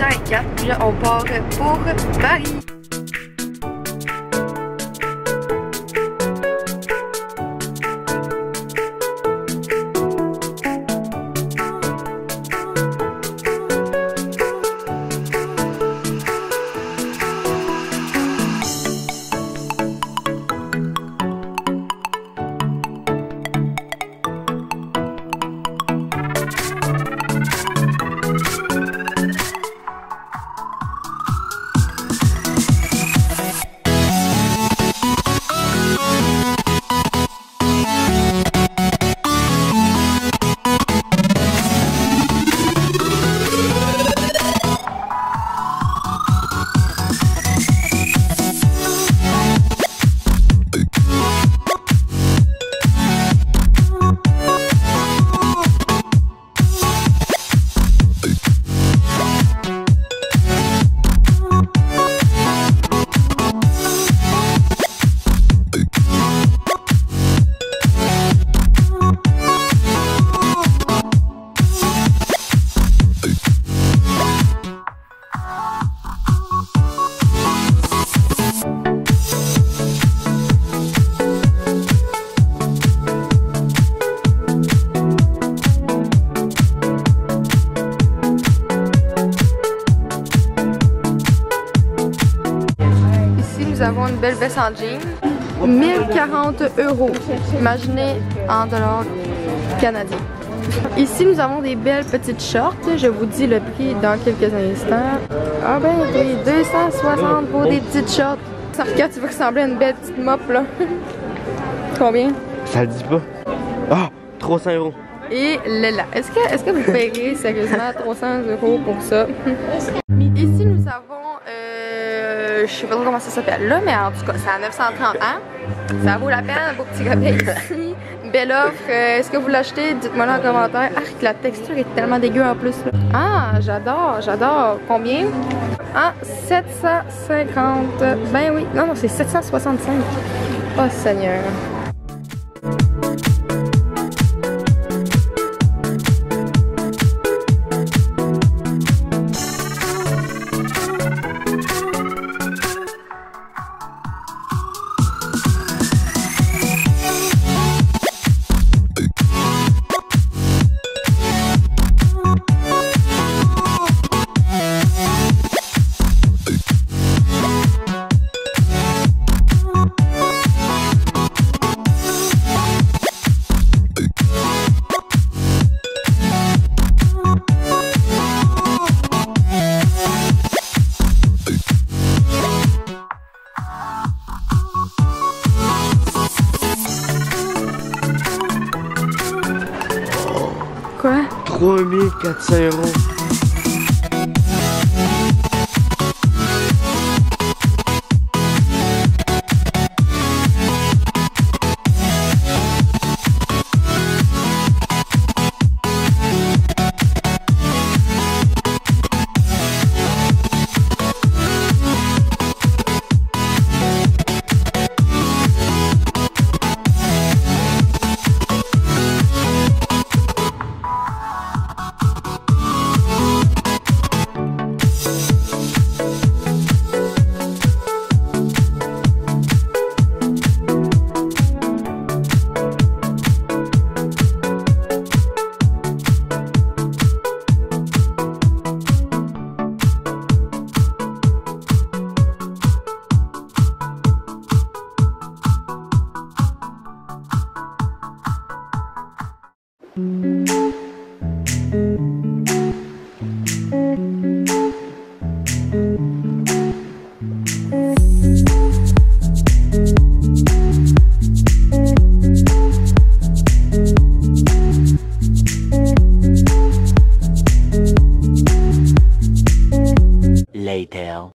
8h04, puis là, on part pour Paris. Nous avons une belle veste en jean, 1040 €. Imaginez en dollars canadiens. Ici, nous avons des belles petites shorts. Je vous dis le prix dans quelques instants. Ah ben oui, 260 pour des petites shorts. Sarka, tu veux ressembler à une belle petite mop là. Combien? Ça le dit pas. Ah, 300 €. Et là, est-ce que vous payerez sérieusement 300 € pour ça? Ici, nous avons, je sais pas trop comment ça s'appelle là, mais en tout cas, c'est à 930 ans. Ça vaut la peine, un beau petit rabais ici. Belle offre. Est-ce que vous l'achetez? Dites-moi là en commentaire. Ah, la texture est tellement dégueu en plus. Là. Ah, j'adore. Combien? Ah, 750. Ben oui, non, c'est 765. Oh Seigneur. Quoi? 3400 €. Later.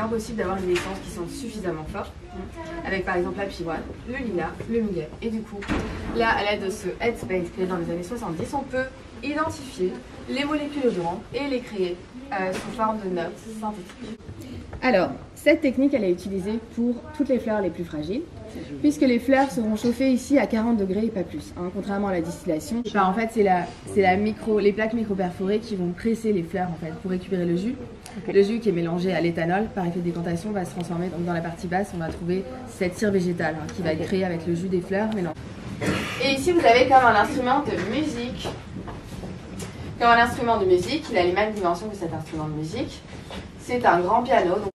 impossible d'avoir une essence qui sente suffisamment fort. Avec par exemple la pivoine, le lilas, le muguet. Et du coup, là à l'aide de ce Headspace créé dans les années 70, on peut identifier les molécules odorantes et les créer sous forme de notes synthétiques. Alors, cette technique elle est utilisée pour toutes les fleurs les plus fragiles, puisque les fleurs seront chauffées ici à 40 degrés et pas plus, hein, contrairement à la distillation. Enfin, en fait, c'est les plaques micro-perforées qui vont presser les fleurs en fait, pour récupérer le jus. Okay. Le jus qui est mélangé à l'éthanol par effet de décantation va se transformer, donc dans la partie basse on va trouver cette cire végétale hein, qui va être créée avec le jus des fleurs mélangé. Et ici vous avez comme un instrument de musique. Comme un instrument de musique, il a les mêmes dimensions que cet instrument de musique. C'est un grand piano. Donc...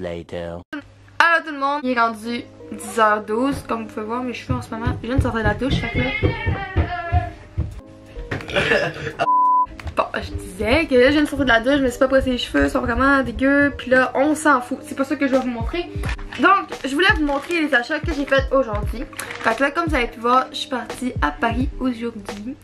Later. Alors tout le monde, il est rendu 10h12 comme vous pouvez voir mes cheveux en ce moment. Je viens de sortir de la douche, fait que là... Bon, je disais que là je viens de sortir de la douche, je me suis pas brossé les cheveux, ils sont vraiment dégueux. Puis là, on s'en fout, c'est pas ça que je vais vous montrer. Donc, je voulais vous montrer les achats que j'ai fait aujourd'hui. Fait que là, comme vous avez pu voir, je suis partie à Paris aujourd'hui.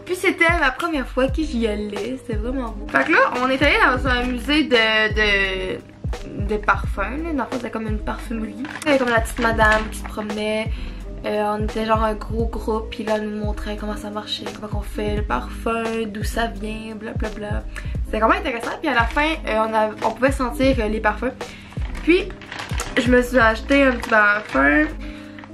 Puis c'était ma première fois que j'y allais, c'était vraiment beau. Fait que là, on est allé dans un musée de parfums, là. Dans le fond, c'était comme une parfumerie. Il y avait comme la petite madame qui se promenait. On était genre un gros groupe, puis là, elle nous montrait comment ça marchait, comment on fait le parfum, d'où ça vient, blablabla. C'était vraiment intéressant. Puis à la fin, on pouvait sentir les parfums. Puis, je me suis acheté un petit parfum.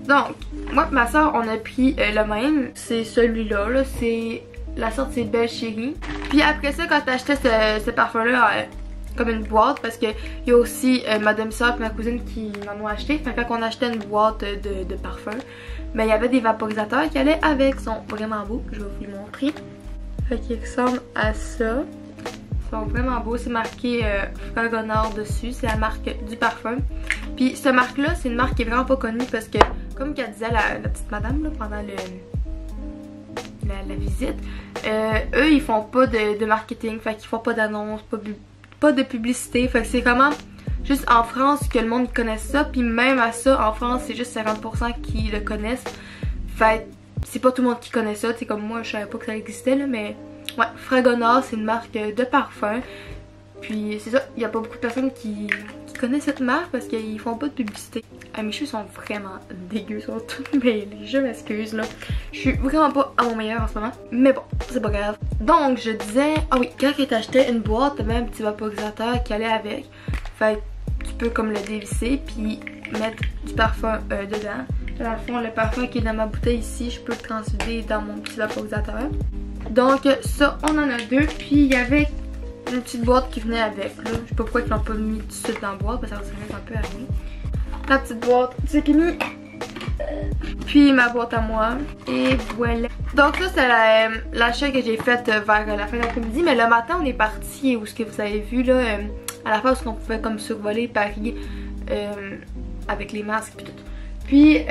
Donc, moi et ma soeur, on a pris le même. C'est celui-là, là. C'est la sorte, c'est Belle Chérie. Puis après ça, quand t'achetais ce parfum-là, comme une boîte, parce qu'il y a aussi ma demi-soeur et ma cousine qui m'en ont acheté. Fait que quand on achetait une boîte de parfum, ben il y avait des vaporisateurs qui allaient avec. Ils sont vraiment beaux, je vais vous les montrer. Fait qu'ils ressemblent à ça. Ils sont vraiment beaux, c'est marqué Fragonard dessus, c'est la marque du parfum. Puis cette marque-là, c'est une marque qui est vraiment pas connue parce que, comme qu'elle disait la petite madame là, pendant la visite, eux ils font pas de marketing, fait qu'ils font pas d'annonce, pas de publicité, fait que c'est vraiment juste en France que le monde connaisse ça, puis même à ça en France c'est juste 50% qui le connaissent, fait c'est pas tout le monde qui connaît ça, c'est comme moi je savais pas que ça existait là, mais ouais, Fragonard c'est une marque de parfum, puis c'est ça, il y a pas beaucoup de personnes qui connaissent cette marque parce qu'ils font pas de publicité. Ah, mes cheveux sont vraiment dégueux, ils sont tous mêlés, je m'excuse là. Je suis vraiment pas à mon meilleur en ce moment, mais bon, c'est pas grave. Donc je disais, ah oui, quand tu t'achetais une boîte, t'avais un petit vaporisateur qui allait avec. Fait que tu peux comme le dévisser puis mettre du parfum dedans. Dans le fond, le parfum qui est dans ma bouteille ici, je peux le transférer dans mon petit vaporisateur. Donc ça, on en a deux, puis il y avait une petite boîte qui venait avec là. Je sais pas pourquoi ils l'ont pas mis tout de suite dans la boîte, parce que ça ressemble un peu à rien. La petite boîte, c'est fini. Puis ma boîte à moi. Et voilà. Donc ça c'est l'achat que j'ai fait vers la fin de l'après-midi. Mais le matin on est parti, où ce que vous avez vu là, à la fois où on pouvait comme survoler Paris avec les masques et tout. Puis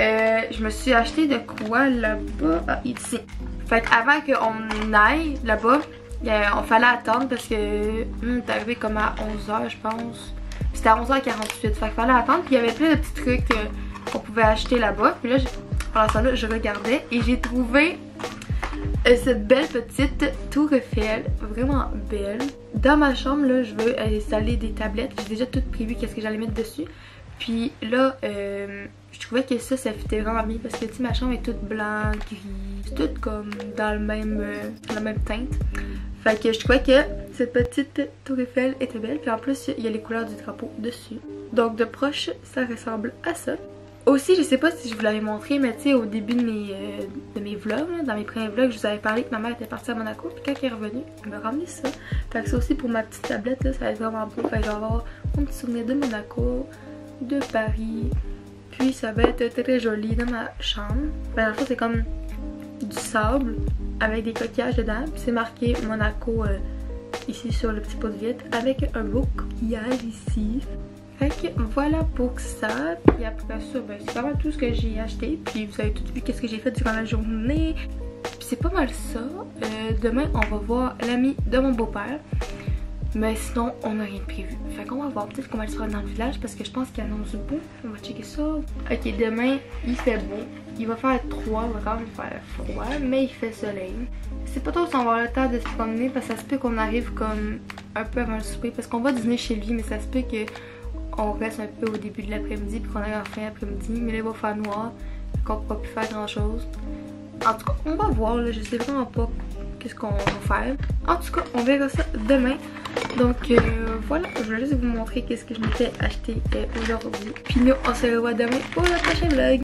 je me suis acheté de quoi là-bas? Ah, ici. Fait qu'avant qu'on aille là-bas, on fallait attendre parce que on est arrivé comme à 11h je pense. C'était à 11h48, fait qu'il fallait attendre. Puis il y avait plein de petits trucs qu'on pouvait acheter là-bas. Puis là, pendant ce temps-là, je regardais et j'ai trouvé cette belle petite tour Eiffel, vraiment belle. Dans ma chambre, là, je veux installer des tablettes. J'ai déjà tout prévu qu'est-ce que j'allais mettre dessus. Puis là, je trouvais que ça fitait vraiment bien parce que tu sais, ma chambre est toute blanc, gris, c'est toute comme dans la même teinte. Fait que je trouvais que cette petite tour Eiffel était belle. Puis en plus, il y a les couleurs du drapeau dessus. Donc de proche, ça ressemble à ça. Aussi, je sais pas si je vous l'avais montré, mais tu sais, au début de mes vlogs, là, dans mes premiers vlogs, je vous avais parlé que ma mère était partie à Monaco. Puis quand elle est revenue, elle m'a ramené ça. Fait que ça aussi pour ma petite tablette, là, ça va être vraiment beau. Fait que je vais avoir mon petit souvenir de Monaco, de Paris. Puis ça va être très joli dans ma chambre. Ben, dans le fond, c'est comme du sable avec des coquillages dedans. Puis c'est marqué Monaco ici sur le petit pot de vitre avec un beau coquillage ici. Fait que voilà pour ça. Puis après ça, ben, c'est pas mal tout ce que j'ai acheté. Puis vous avez tout vu qu'est-ce que j'ai fait durant la journée. Puis c'est pas mal ça. Demain, on va voir l'ami de mon beau-père. Mais sinon, on n'a rien de prévu. Fait qu'on va voir. Peut-être qu'on va aller se rendre dans le village parce que je pense qu'il annonce beau. On va checker ça. Ok, demain, il fait beau. Il va faire 3, il va quand même faire froid, mais il fait soleil. C'est pas trop si on va avoir le temps de se promener parce que ça se peut qu'on arrive comme un peu avant le souper parce qu'on va dîner chez lui, mais ça se peut que on reste un peu au début de l'après-midi puis qu'on arrive en fin d'après-midi. Mais là, il va faire noir, qu'on pourra plus faire grand-chose. En tout cas, on va voir, là, je sais vraiment pas qu'est-ce qu'on va faire. En tout cas, on verra ça demain. Donc voilà, je voulais juste vous montrer qu'est-ce que je m'étais acheté aujourd'hui. Puis nous, on se revoit demain pour le prochain vlog.